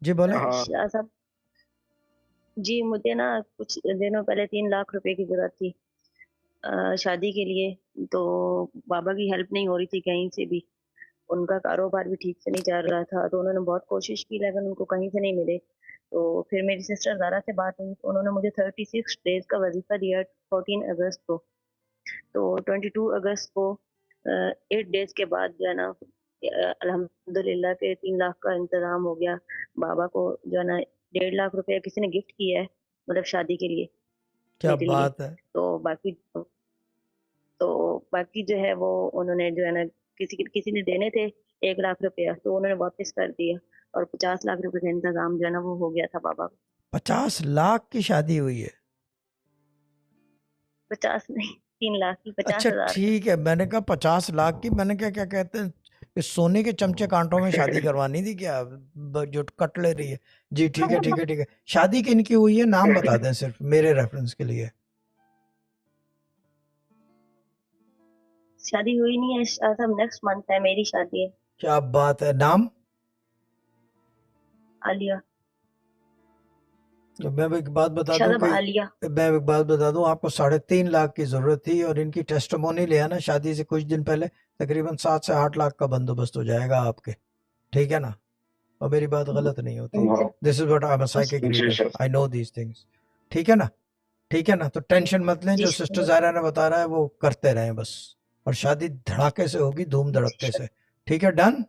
जी बोले। हाँ। शाह साहब जी, मुझे ना कुछ दिनों पहले 3 लाख रुपए की जरूरत थी शादी के लिए। तो बाबा की हेल्प नहीं हो रही थी कहीं से भी। उनका कारोबार भी ठीक से नहीं चल रहा था, तो उन्होंने बहुत कोशिश की लेकिन उनको कहीं से नहीं मिले। तो फिर मेरी सिस्टर ज़ारा से बात हुई, तो उन्होंने मुझे 36 डेज का वजीफा दिया 14 अगस्त को। तो 22 अगस्त को 8 डेज के बाद जो है ना अल्हम्दुलिल्लाह के 3 लाख का इंतजाम हो गया। बाबा को जो है ना 1.5 लाख रुपया किसी ने गिफ्ट किया है, मतलब शादी के लिए क्या मेरे लिए। बात है। तो बाकी तो बाकी जो है वो उन्होंने जो है ना किसी ने देने थे 1 लाख रुपया, तो उन्होंने वापस कर दिया। और 50 लाख रुपए का इंतजाम जो है ना वो हो गया था बाबा को। 50 लाख की शादी हुई है। 50 नहीं, 3 लाख की, पचास अच्छा हजार की। ठीक है, मैंने कहा 50 लाख की, मैंने क्या क्या कहते हैं, इस सोने के चमचे कांटों में शादी करवानी थी क्या, जो कट ले रही है। जी ठीक है ठीक है ठीक है। शादी किनकी हुई है, नाम बता दें सिर्फ मेरे रेफरेंस के लिए। शादी हुई नहीं है शाह साहब, नेक्स्ट मंथ है मेरी शादी है। क्या बात है, नाम। आलिया। तो मैं एक बात बता शाह दूं साहब कि आलिया। मैं एक बात बता दूं आपको, 3.5 लाख की जरूरत थी, और इनकी टेस्टिमोनी लिया ना शादी से कुछ दिन पहले, तकरीबन 7 से 8 लाख का बंदोबस्त हो जाएगा आपके। ठीक है ना, और मेरी बात गलत नहीं होती। जी this is what I am a psychic जी reader, sir. I know these things. ठीक है ना, ठीक है ना, तो टेंशन मत लें, जी जो सिस्टर जायरा ने बता रहा है वो करते रहें बस, और शादी धड़ाके से होगी, धूम धड़क्के जी से। ठीक है, डन।